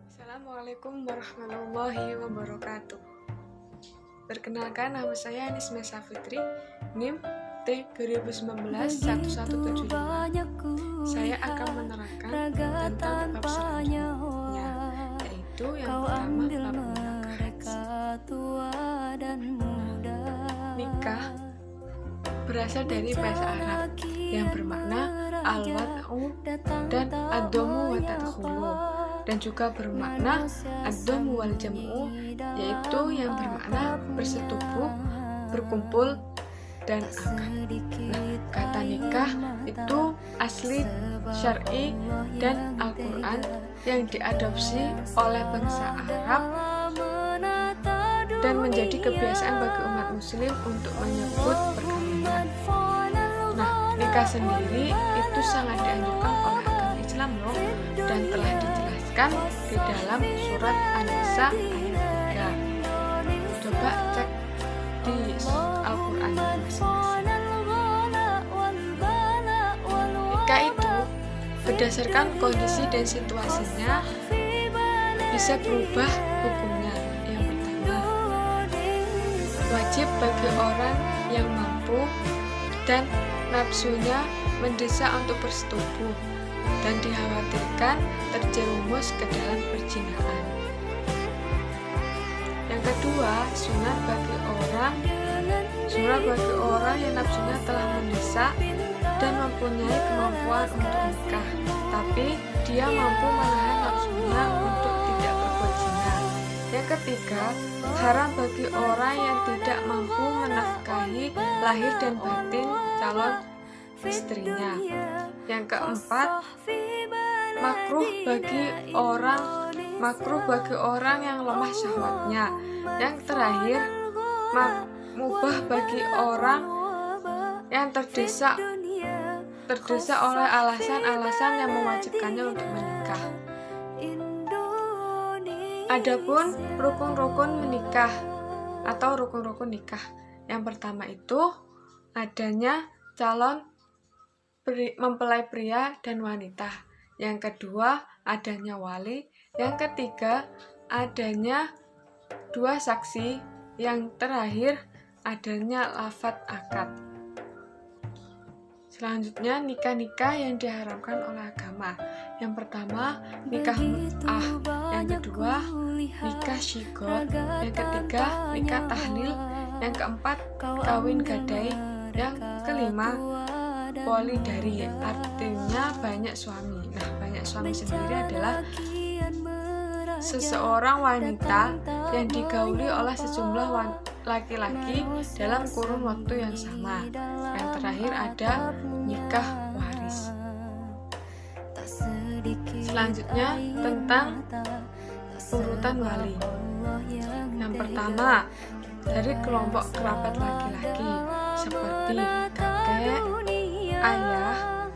Assalamualaikum warahmatullahi wabarakatuh. Perkenalkan, nama saya Anis Mesa Fitri, NIM T2019-1175. Saya akan menerangkan tentang bab selanjutnya, yaitu yang pertama bab nikah. Berasal dari bahasa Arab yang bermakna al-wad'u dan ad-dhamu wa tadkhulu, dan juga bermakna ad-dhamu wal jam'u, yaitu yang bermakna bersetubuh, berkumpul, dan akad. Nah, kata nikah itu asli syar'i dan Al-Quran yang diadopsi oleh bangsa Arab dan menjadi kebiasaan bagi umat muslim untuk menyebut perkawinan. Nah, nikah sendiri itu sangat dianjurkan oleh agama Islam loh, dan telah dijelaskan di dalam surat An-Nisa ayat 3. Coba cek di Al-Quran masing-masing. Nikah itu berdasarkan kondisi dan situasinya bisa berubah hukumnya. Yang pertama, wajib bagi orang yang mampu dan nafsunya mendesak untuk bersetubuh dan dikhawatirkan terjerumus ke dalam perzinahan. Yang kedua, sunat bagi orang yang nafsunya telah mendesak dan mempunyai kemampuan untuk nikah, tapi dia mampu menahan nafsunya untuk tidak berbuat zina. Yang ketiga, haram bagi orang yang tidak mampu menafkahi lahir dan batin calon istrinya. Yang keempat, makruh bagi orang yang lemah syahwatnya. Yang terakhir, mubah bagi orang yang terdesak oleh alasan-alasan yang mewajibkannya untuk menikah. Adapun rukun-rukun menikah atau rukun-rukun nikah, yang pertama itu adanya calon mempelai pria dan wanita. Yang kedua, adanya wali. Yang ketiga, adanya dua saksi. Yang terakhir, adanya lafadz akad. Selanjutnya, nikah-nikah yang diharamkan oleh agama. Yang pertama, nikah mut'ah. Yang kedua, nikah syighar. Yang ketiga, nikah tahlil. Yang keempat, kawin gadai. Yang kelima, polidari, artinya banyak suami. Nah, banyak suami sendiri adalah seseorang wanita yang digauli oleh sejumlah laki-laki dalam kurun waktu yang sama. Yang terakhir ada nikah waris. Selanjutnya tentang urutan wali. Yang pertama, dari kelompok kerabat laki-laki seperti kakek, ayah,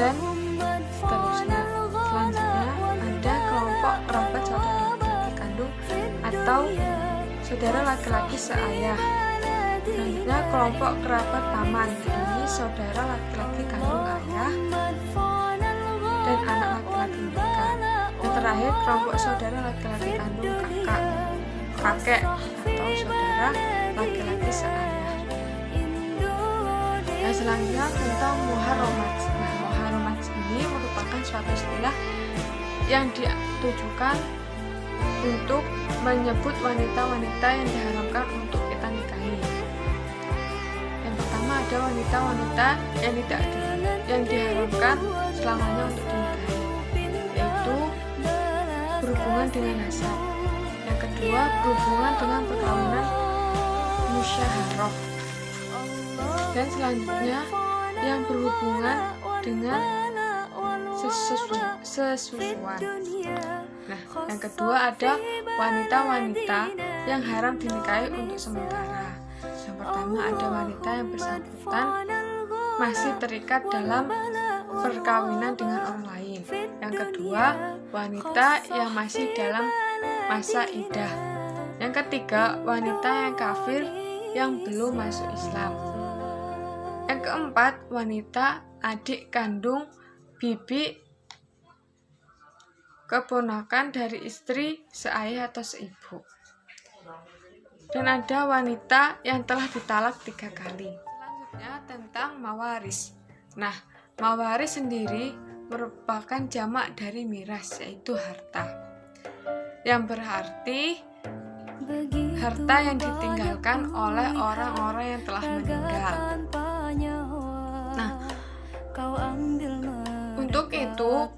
dan seterusnya. Selanjutnya ada kelompok kerabat saudara laki-laki kandung atau saudara laki-laki seayah. Selanjutnya kelompok kerabat paman, ini saudara laki-laki kandung ayah dan anak laki-laki mereka. Yang terakhir kelompok saudara laki-laki kandung kakek atau saudara laki-laki seayah. Nah, selanjutnya tentang muharramat. Nah, muharramat ini merupakan suatu istilah yang ditujukan untuk menyebut wanita-wanita yang diharamkan untuk kita nikahi. Yang pertama ada wanita-wanita yang diharamkan selamanya untuk dinikahi, yaitu berhubungan dengan nasab. Yang kedua, berhubungan dengan perkawinan musyaharah. Dan selanjutnya yang berhubungan dengan sesusuan. Nah, yang kedua ada wanita-wanita yang haram dinikahi untuk sementara. Yang pertama ada wanita yang bersangkutan masih terikat dalam perkawinan dengan orang lain. Yang kedua, wanita yang masih dalam masa iddah. Yang ketiga, wanita yang kafir yang belum masuk Islam. Yang Yang keempat, wanita, adik kandung, bibi, keponakan dari istri, seayah atau seibu. Dan ada wanita yang telah ditalak 3 kali. Selanjutnya tentang mawaris. Nah, mawaris sendiri merupakan jamak dari miras, yaitu harta. Yang berarti harta yang ditinggalkan oleh orang-orang yang telah meninggal. Nah, untuk itu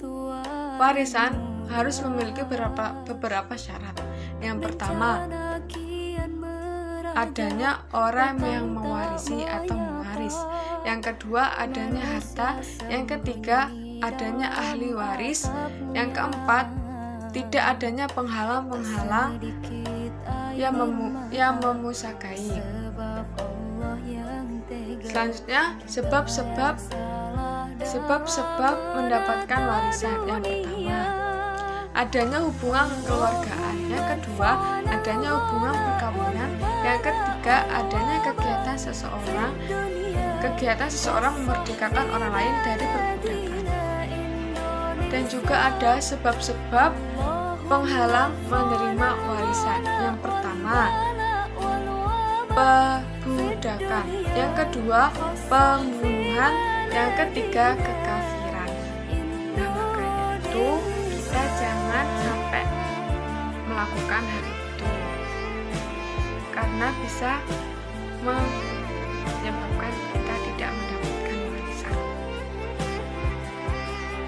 warisan harus memiliki beberapa syarat. Yang pertama, adanya orang yang mewarisi atau mewaris. Yang kedua, adanya harta. Yang ketiga, adanya ahli waris. Yang keempat, tidak adanya penghalang-penghalang yang memusakai. Selanjutnya, sebab-sebab mendapatkan warisan. Yang pertama, adanya hubungan kekeluargaan. Yang kedua, adanya hubungan perkawinan. Yang ketiga, adanya kegiatan seseorang memerdekakan orang lain dari perbudakan. Dan juga ada sebab-sebab penghalang menerima warisan. Yang pertama, perbudakan. Yang kedua, pembunuhan. Yang ketiga, kekafiran. Nah, makanya itu kita jangan sampai melakukan hal itu, karena bisa menyebabkan kita tidak mendapatkan warisan.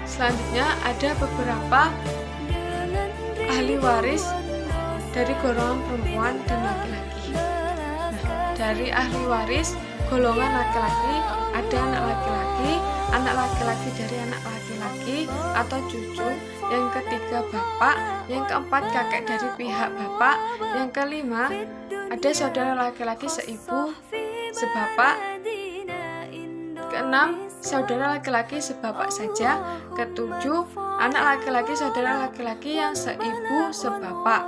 Selanjutnya ada beberapa ahli waris dari golongan perempuan dan laki-laki. Nah, dari ahli waris golongan laki-laki ada anak laki-laki dari anak laki-laki atau cucu. Yang ketiga, bapak. Yang keempat, kakek dari pihak bapak. Yang kelima, ada saudara laki-laki seibu sebapak. Keenam, saudara laki-laki sebapak saja. Ketujuh, anak laki-laki saudara laki-laki yang seibu sebapak.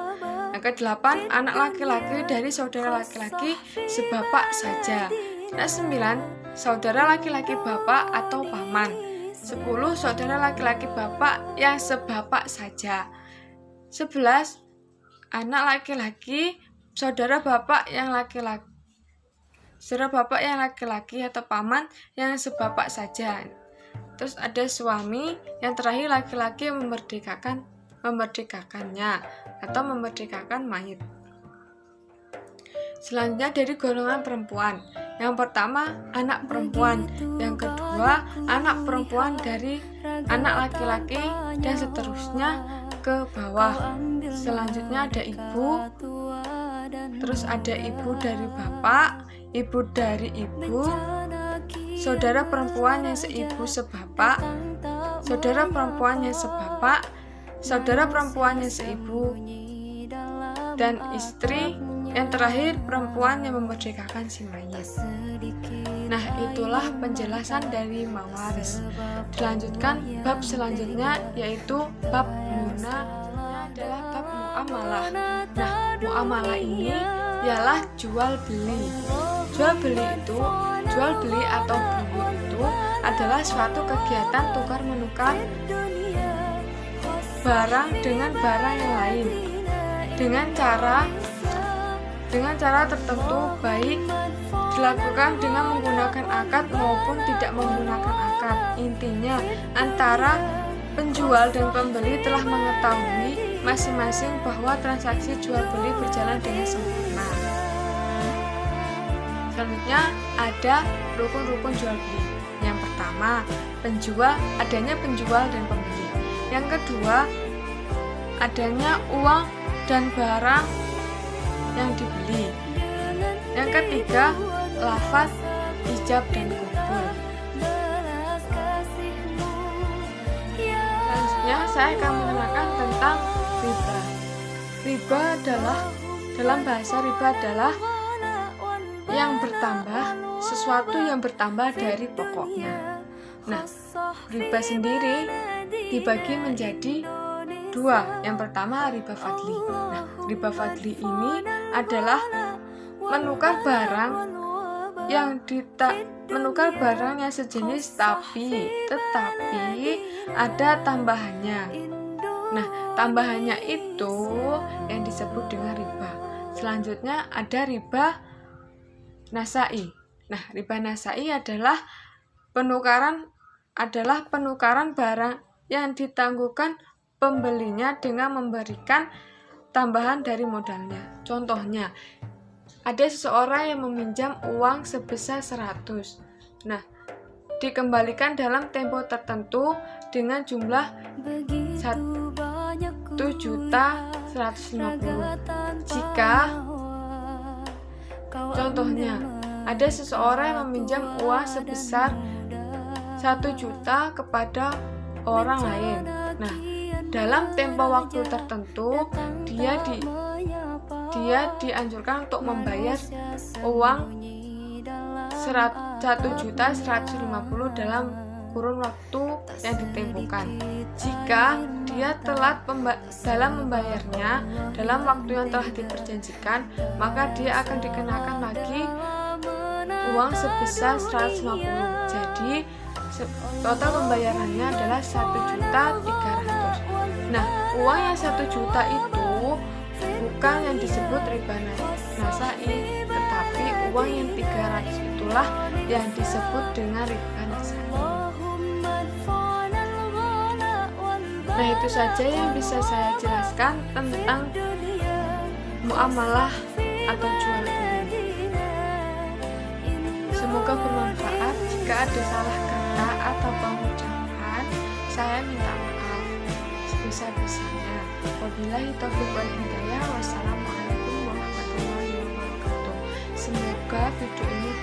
Yang kedelapan, anak laki-laki dari saudara laki-laki sebapak saja. Yang 9, saudara laki-laki bapak atau paman. 10, saudara laki-laki bapak yang sebapak saja. 11, anak laki-laki saudara bapak yang laki-laki atau paman yang sebapak saja. Terus ada suami. Yang terakhir, laki-laki yang memerdekakannya atau memerdekakan mayit. Selanjutnya dari golongan perempuan. Yang pertama, anak perempuan. Yang kedua, anak perempuan dari anak laki-laki, dan seterusnya ke bawah. Selanjutnya ada ibu. Terus ada ibu dari bapak, ibu dari ibu, saudara perempuan yang seibu sebapak, saudara perempuan yang sebapak, saudara perempuan yang seibu, dan istri. Yang terakhir, perempuan yang memerdekakan si mayit. Nah, itulah penjelasan dari mawaris. Dilanjutkan bab selanjutnya, yaitu bab muna, adalah bab muamalah. Nah, muamalah ini ialah jual beli. Jual beli atau buyu itu adalah suatu kegiatan tukar menukar barang dengan barang yang lain dengan cara tertentu, baik dilakukan dengan menggunakan akad maupun tidak menggunakan akad. Intinya, antara penjual dan pembeli telah mengetahui masing-masing bahwa transaksi jual beli berjalan dengan sempurna. Selanjutnya ada rukun-rukun jual beli. Yang pertama, adanya penjual dan pembeli. Yang kedua, adanya uang dan barang yang dibeli. Yang ketiga, lafaz, ijab, dan kubul. Selanjutnya saya akan menerangkan tentang riba. Riba adalah, dalam bahasa riba adalah yang bertambah, sesuatu yang bertambah dari pokoknya. Nah, riba sendiri dibagi menjadi 2. Yang pertama, riba fadli. Nah, riba fadli ini adalah menukar barang yang menukar barang yang sejenis tetapi ada tambahannya. Nah, tambahannya itu yang disebut dengan riba. Selanjutnya ada riba nasai. Nah, riba nasai adalah penukaran barang yang ditangguhkan pembelinya dengan memberikan tambahan dari modalnya. Contohnya, ada seseorang yang meminjam uang sebesar 100. Nah, dikembalikan dalam tempo tertentu dengan jumlah 1.150.000. Jika contohnya ada seseorang yang meminjam uang sebesar 1 juta kepada orang lain. Nah, dalam tempo waktu tertentu dia dianjurkan untuk membayar uang 1.150.000 dalam kurun waktu yang ditentukan. Jika dia telat dalam membayarnya dalam waktu yang telah diperjanjikan, maka dia akan dikenakan lagi uang sebesar 150. Jadi total pembayarannya adalah 1.300.000. Nah, uang yang 1 juta itu bukan yang disebut riba nasai, tetapi uang yang 300 itulah yang disebut dengan riba nasai. Nah, itu saja yang bisa saya jelaskan tentang muamalah atau jual beli. Semoga bermanfaat. Jika ada salah kata atau pengucapan, saya minta maaf sebesar-besarnya. Wabillahi taufiq wal hidayah. Wassalamualaikum warahmatullahi wabarakatuh. Semoga video ini